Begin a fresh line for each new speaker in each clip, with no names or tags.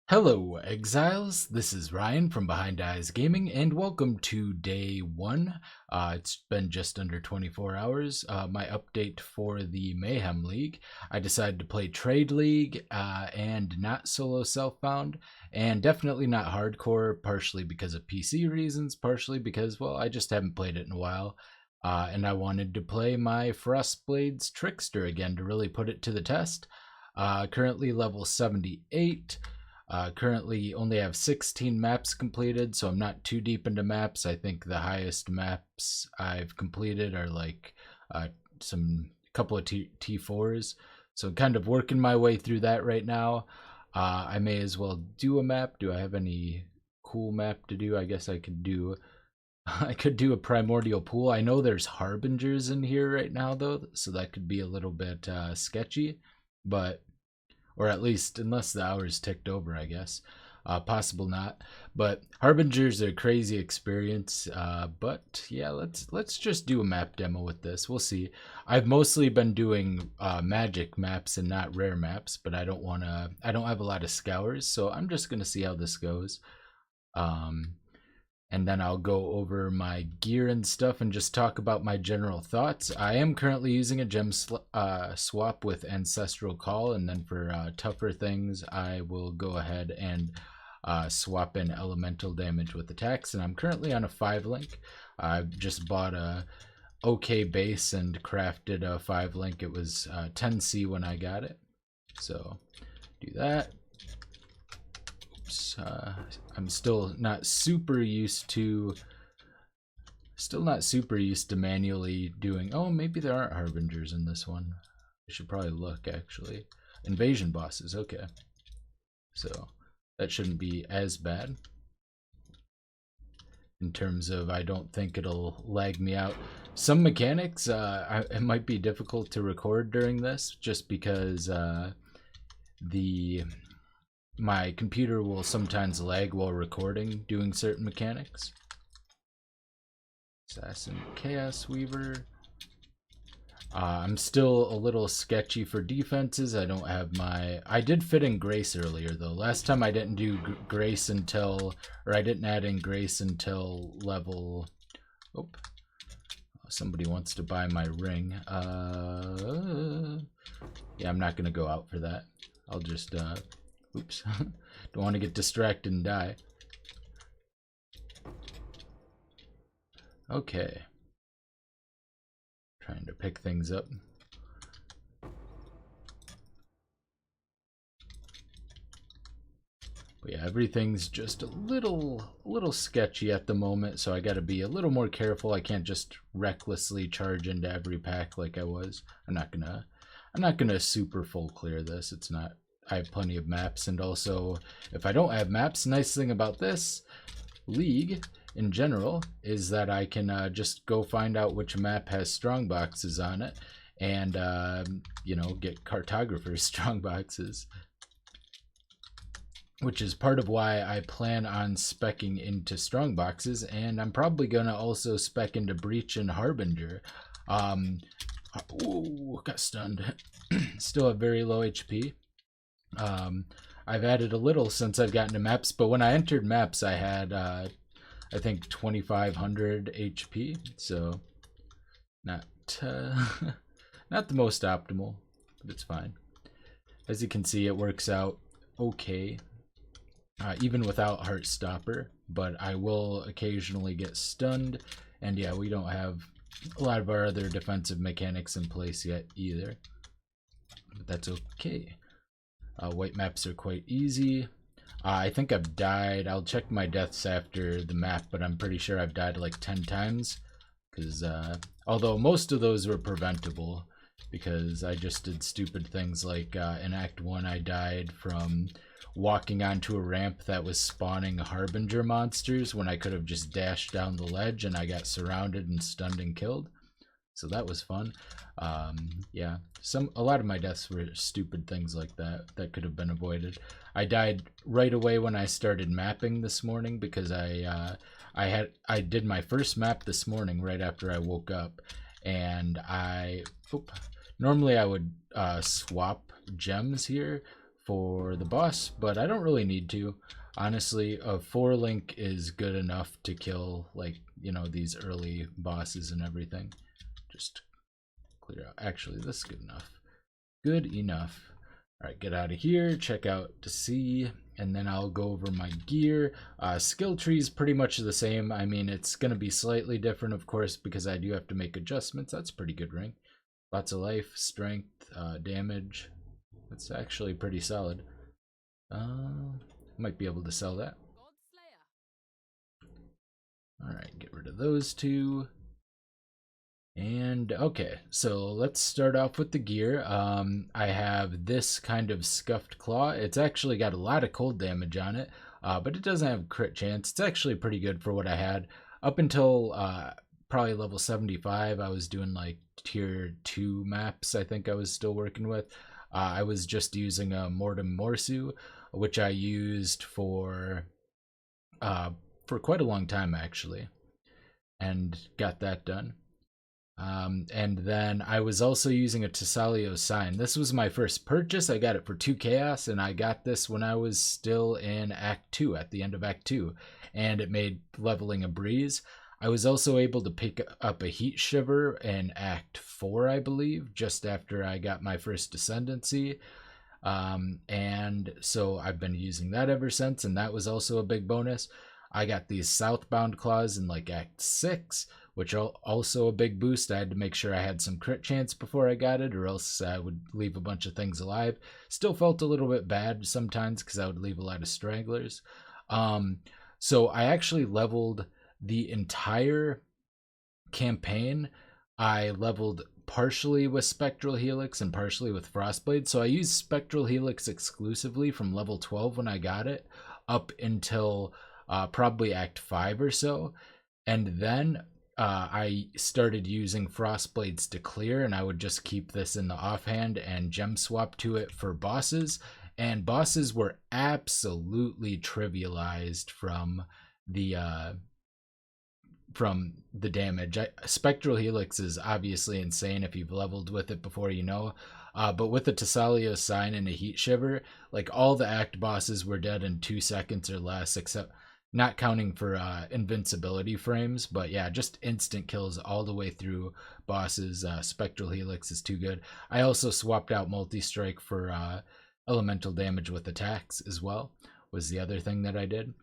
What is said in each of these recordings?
Hello, Exiles. This is Ryan from Behind Eyes Gaming, and welcome to day one. It's been just under 24 hours. My update for the Mayhem League. I decided to play Trade League and not solo self-bound, and definitely not hardcore, partially because of PC reasons, partially because, well, I just haven't played it in a while. And I wanted to play my Frost Blades Trickster again to really put it to the test. Currently level 78. Currently only have 16 maps completed, so I'm not too deep into maps. I think the highest maps I've completed are like some couple of T4s. So I'm kind of working my way through that right now. I may as well do a map. Do I have any cool map to do? I guess I could do a primordial pool. I know there's harbingers in here right now though, so that could be a little bit sketchy, but or at least unless the hours ticked over, I guess. Possible not, but harbingers are a crazy experience. But yeah, let's just do a map demo with this. We'll see. I've mostly been doing magic maps and not rare maps, but I don't have a lot of scours, so I'm just gonna see how this goes. And then I'll go over my gear and stuff and just talk about my general thoughts. I am currently using a gem swap with Ancestral Call, and then for tougher things, I will go ahead and swap in elemental damage with attacks. And I'm currently on a 5-link. I've just bought a OK base and crafted a 5-link. It was 10C when I got it. So do that. I'm still not super used to manually doing. Oh, maybe there aren't harbingers in this one. I should probably look actually. Invasion bosses, okay. So that shouldn't be as bad in terms of I don't think it'll lag me out. Some mechanics, it might be difficult to record during this just because my computer will sometimes lag while recording doing certain mechanics. Assassin Chaos Weaver. I'm still a little sketchy for defenses. I don't have I did fit in Grace earlier though. Last time I didn't do Grace until, or I didn't add in Grace until level, somebody wants to buy my ring. Yeah, I'm not gonna go out for that. I'll just, oops. Don't want to get distracted and die. Okay. Trying to pick things up. But yeah, everything's just a little sketchy at the moment, so I gotta be a little more careful. I can't just recklessly charge into every pack like I was. I'm not gonna super full clear this. It's not. I have plenty of maps, and also if I don't have maps, nice thing about this league in general is that I can just go find out which map has strong boxes on it and you know, get cartographers strong boxes, which is part of why I plan on speccing into strong boxes, and I'm probably gonna also spec into breach and harbinger. Ooh, got stunned. Still have very low HP. I've added a little since I've gotten to maps, but when I entered maps, I had, I think 2,500 HP, so not not the most optimal, but it's fine. As you can see, it works out okay, even without Heartstopper, but I will occasionally get stunned, and yeah, we don't have a lot of our other defensive mechanics in place yet either, but that's okay. White maps are quite easy. I think I've died. I'll check my deaths after the map, but I'm pretty sure I've died like 10 times. Because, although most of those were preventable, because I just did stupid things like in Act 1 I died from walking onto a ramp that was spawning Harbinger monsters when I could have just dashed down the ledge, and I got surrounded and stunned and killed. So that was fun. Yeah, a lot of my deaths were stupid things like that could have been avoided. I died right away when I started mapping this morning because I did my first map this morning right after I woke up, and normally I would swap gems here for the boss, but I don't really need to. Honestly, a 4-link is good enough to kill, like, you know, these early bosses and everything. Just clear out. Actually, this is good enough. Good enough. All right, get out of here, check out to see, and then I'll go over my gear. Skill tree is pretty much the same. I mean, it's going to be slightly different, of course, because I do have to make adjustments. That's a pretty good ring. Lots of life, strength, damage. That's actually pretty solid. Might be able to sell that. All right, get rid of those two. And okay, so let's start off with the gear. I have this kind of scuffed claw. It's actually got a lot of cold damage on it, but it doesn't have crit chance. It's actually pretty good for what I had. Up until probably level 75, I was doing like tier 2 maps, I think I was still working with. I was just using a Mortem Morsu, which I used for quite a long time actually, and got that done. And then I was also using a Tesalio's sign. This was my first purchase. I got it for 2 chaos, and I got this when I was still in Act 2, at the end of Act 2, and it made leveling a breeze. I was also able to pick up a Heat Shiver in Act 4, I believe, just after I got my first Descendancy. And so I've been using that ever since, and that was also a big bonus. I got these Southbound claws in like Act 6, which also a big boost. I had to make sure I had some crit chance before I got it, or else I would leave a bunch of things alive. Still felt a little bit bad sometimes because I would leave a lot of stragglers. So I actually leveled the entire campaign. I leveled partially with Spectral Helix and partially with Frostblade. So I used Spectral Helix exclusively from level 12 when I got it up until probably Act 5 or so. And then I started using Frostblades to clear, and I would just keep this in the offhand and gem swap to it for bosses. And bosses were absolutely trivialized from the damage. Spectral Helix is obviously insane if you've leveled with it before, you know. But with the Tesalio's sign and a Heat Shiver, like all the act bosses were dead in 2 seconds or less, except not counting for invincibility frames. But yeah, just instant kills all the way through bosses. Spectral Helix is too good. I also swapped out multi-strike for elemental damage with attacks as well, was the other thing that I did.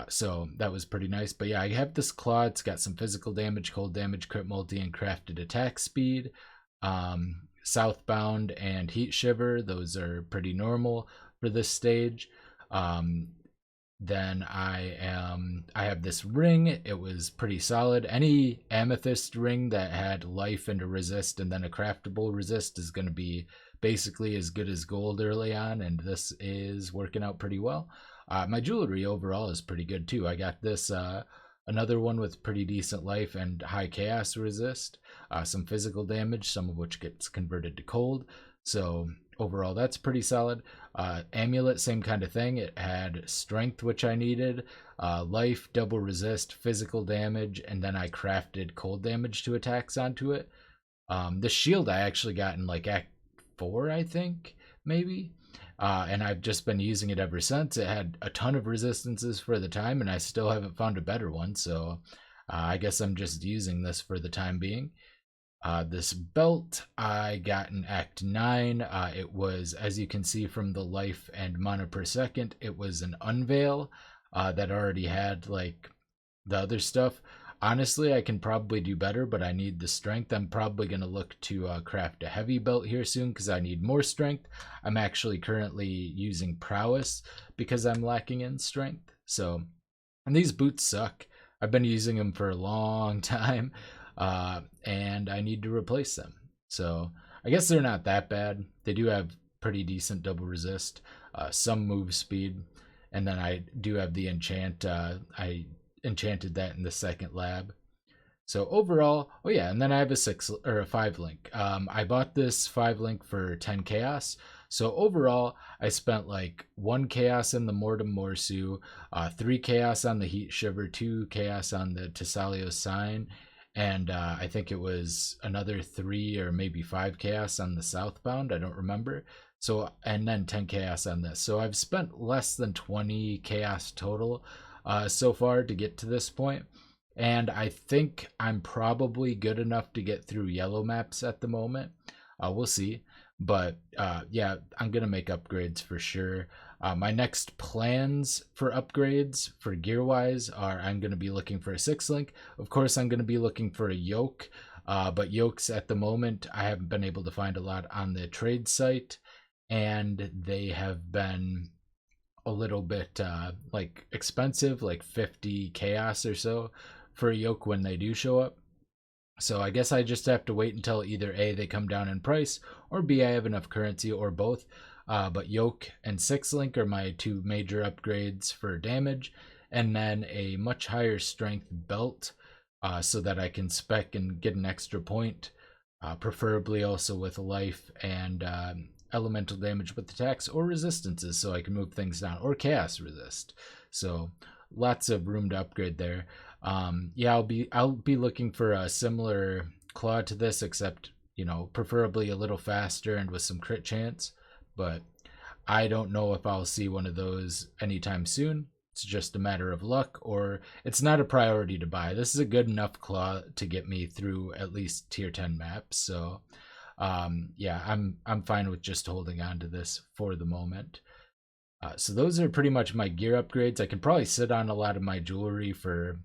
So that was pretty nice. But yeah, I have this claw. It's got some physical damage, cold damage, crit multi, and crafted attack speed. Southbound and Heat Shiver, those are pretty normal for this stage. Then I have this ring. It was pretty solid. Any amethyst ring that had life and a resist and then a craftable resist is going to be basically as good as gold early on, and this is working out pretty well. My jewelry overall is pretty good too. I got this another one with pretty decent life and high chaos resist, some physical damage, some of which gets converted to cold. So overall that's pretty solid. Amulet, same kind of thing. It had strength, which I needed, life, double resist, physical damage, and then I crafted cold damage to attacks onto it. The shield I actually got in like Act 4, I think, maybe. And I've just been using it ever since. It had a ton of resistances for the time, and I still haven't found a better one, so I guess I'm just using this for the time being. This belt I got in Act 9. It was, as you can see from the life and mana per second, it was an unveil that already had like the other stuff. Honestly, I can probably do better, but I need the strength. I'm probably going to look to craft a heavy belt here soon because I need more strength. I'm actually currently using prowess because I'm lacking in strength. So, and these boots suck. I've been using them for a long time, and I need to replace them. So I guess they're not that bad. They do have pretty decent double resist, some move speed, and then I do have the enchant. I enchanted that in the second lab. So overall, oh yeah, and then I have a 6 or a 5 link. I bought this 5 link for 10 chaos. So overall, I spent like 1 chaos in the Mortem Morsu, 3 chaos on the Heat Shiver, 2 chaos on the Tesalio's sign, and I think it was another 3 or maybe 5 chaos on the Southbound. I don't remember. So, and then 10 chaos on this. So I've spent less than 20 chaos total so far to get to this point. And I think I'm probably good enough to get through yellow maps at the moment. We'll see. But yeah, I'm going to make upgrades for sure. My next plans for upgrades for gear wise are I'm going to be looking for a 6-link. Of course, I'm going to be looking for a yoke. But yokes at the moment, I haven't been able to find a lot on the trade site. And they have been a little bit like expensive, like 50 chaos or so for a yoke when they do show up. So I guess I just have to wait until either A, they come down in price, or B, I have enough currency, or both. But yoke and 6-link are my two major upgrades for damage, and then a much higher strength belt so that I can spec and get an extra point, preferably also with life and elemental damage with attacks or resistances, so I can move things down, or chaos resist. So lots of room to upgrade there. Yeah, I'll be looking for a similar claw to this, except preferably a little faster and with some crit chance. But I don't know if I'll see one of those anytime soon. It's just a matter of luck, or it's not a priority to buy. This is a good enough claw to get me through at least tier 10 maps. So yeah, I'm fine with just holding on to this for the moment. So those are pretty much my gear upgrades. I can probably sit on a lot of my jewelry for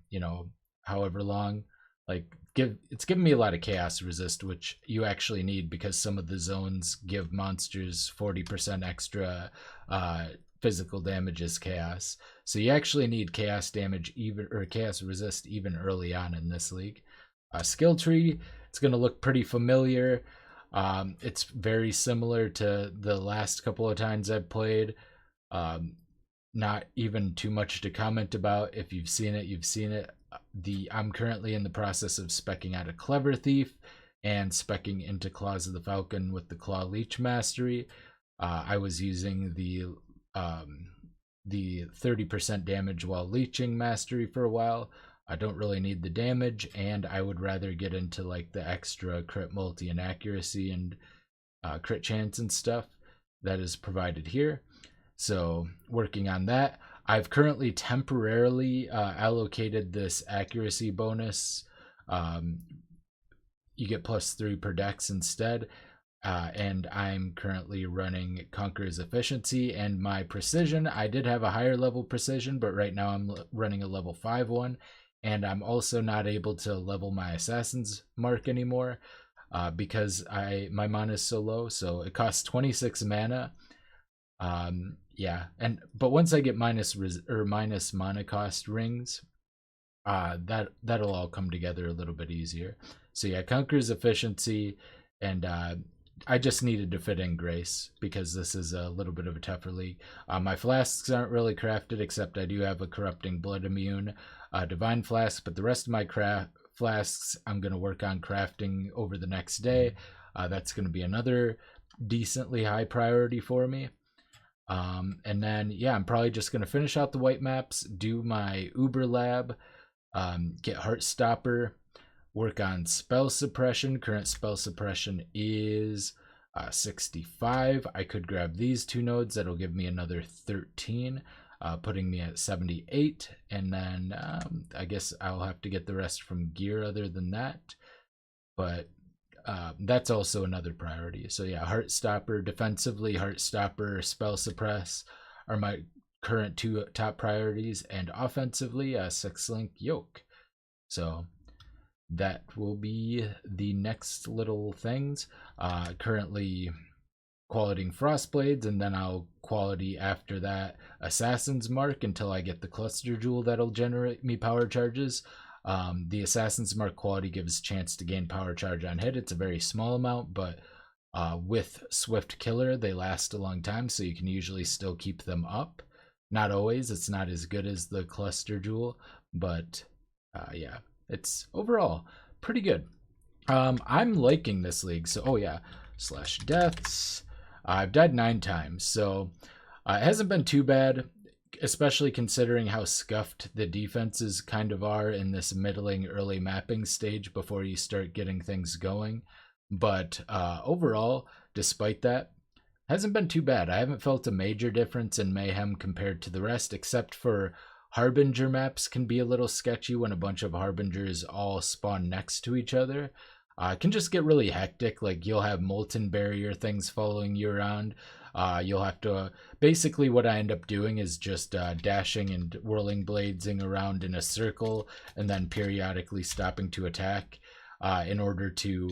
however long. Like it's giving me a lot of chaos resist, which you actually need because some of the zones give monsters 40% extra physical damage as chaos. So you actually need chaos damage or chaos resist even early on in this league. Skill tree, it's going to look pretty familiar. It's very similar to the last couple of times I've played. Not even too much to comment about. If you've seen it, you've seen it. I'm currently in the process of specking out a Clever Thief and specking into Claws of the Falcon with the Claw Leech Mastery. I was using the 30% damage while leeching mastery for a while. I don't really need the damage, and I would rather get into like the extra crit multi and accuracy and crit chance and stuff that is provided here. So working on that. I've currently temporarily allocated this accuracy bonus. You get +3 per dex instead. And I'm currently running Conqueror's Efficiency and my Precision. I did have a higher level Precision, but right now I'm running a level 5 one. And I'm also not able to level my Assassin's Mark anymore because my mana is so low. So it costs 26 mana. Yeah, but once I get minus mana cost rings, that'll all come together a little bit easier. So yeah, Conqueror's Efficiency, and I just needed to fit in Grace because this is a little bit of a tougher league. My flasks aren't really crafted, except I do have a Corrupting Blood Immune Divine Flask, but the rest of my flasks I'm going to work on crafting over the next day. That's going to be another decently high priority for me. And then, yeah, I'm probably just going to finish out the white maps, do my Uber Lab, get Heartstopper, work on spell suppression. Current spell suppression is 65. I could grab these two nodes. That'll give me another 13, putting me at 78. And then I guess I'll have to get the rest from gear other than that. But that's also another priority. So yeah, Heartstopper, defensively, Heartstopper, Spell Suppress are my current two top priorities, and offensively, 6-link Yoke. So that will be the next little things. Currently qualitying Frost Blades, and then I'll quality after that Assassin's Mark until I get the Cluster Jewel that'll generate me power charges. The Assassin's Mark quality gives a chance to gain power charge on hit. It's a very small amount, but with Swift Killer, they last a long time, so you can usually still keep them up. Not always. It's not as good as the Cluster Jewel, but yeah, it's overall pretty good. I'm liking this league. So, oh yeah, /deaths. I've died 9 times, so it hasn't been too bad, especially considering how scuffed the defenses kind of are in this middling early mapping stage before you start getting things going. But overall, despite that, hasn't been too bad. I haven't felt a major difference in Mayhem compared to the rest, except for Harbinger maps can be a little sketchy when a bunch of Harbingers all spawn next to each other. It can just get really hectic. Like, you'll have molten barrier things following you around. You'll have to basically, what I end up doing is just dashing and whirling bladesing around in a circle, and then periodically stopping to attack in order to,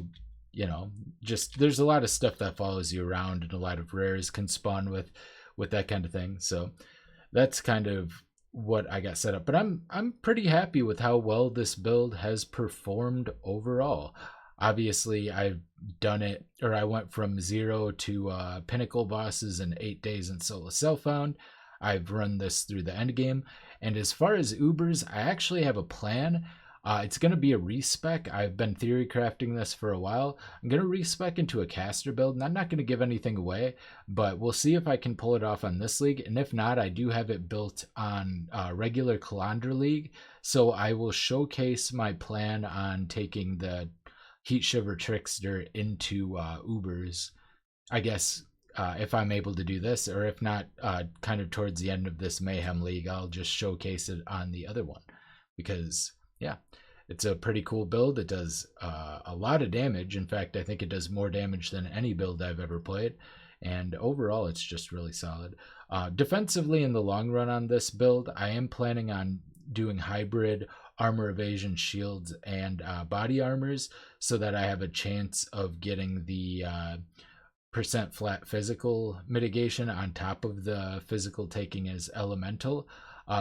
just, there's a lot of stuff that follows you around, and a lot of rares can spawn with that kind of thing. So that's kind of what I got set up. But I'm pretty happy with how well this build has performed overall. Obviously, I've done it, or I went from 0 to pinnacle bosses in 8 days in solo self-found. I've run this through the end game, and as far as Ubers, I actually have a plan. It's going to be a respec. I've been theory crafting this for a while. I'm going to respec into a caster build, and I'm not going to give anything away, but we'll see if I can pull it off on this league. And if not, I do have it built on regular Calandra League, so I will showcase my plan on taking the Heatshiver Trickster into Ubers, I guess, if I'm able to do this, or if not, kind of towards the end of this Mayhem League, I'll just showcase it on the other one, because yeah, it's a pretty cool build. It does a lot of damage. In fact, I think it does more damage than any build I've ever played, and overall it's just really solid. Defensively, in the long run on this build, I am planning on doing hybrid armor, evasion, shields, and body armors, so that I have a chance of getting the percent flat physical mitigation on top of the physical taking as elemental,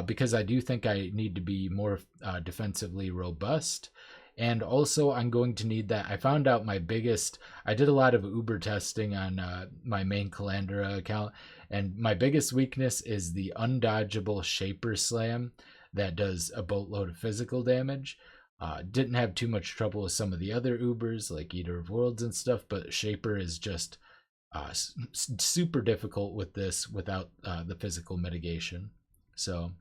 because I do think I need to be more defensively robust. And also, I'm going to need that. I found out I did a lot of Uber testing on my main Calandra account, and my biggest weakness is the undodgeable Shaper Slam that does a boatload of physical damage. Didn't have too much trouble with some of the other Ubers, like Eater of Worlds and stuff, but Shaper is just super difficult with this without the physical mitigation. So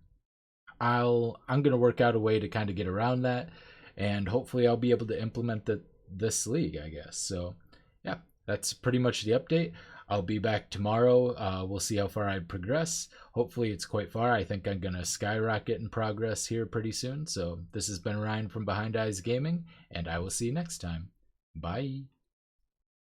I'm gonna work out a way to kind of get around that, and hopefully I'll be able to implement this league, I guess. So yeah, that's pretty much the update. I'll be back tomorrow. We'll see how far I progress. Hopefully it's quite far. I think I'm gonna skyrocket in progress here pretty soon. So this has been Ryan from Behind Eyes Gaming, and I will see you next time. Bye.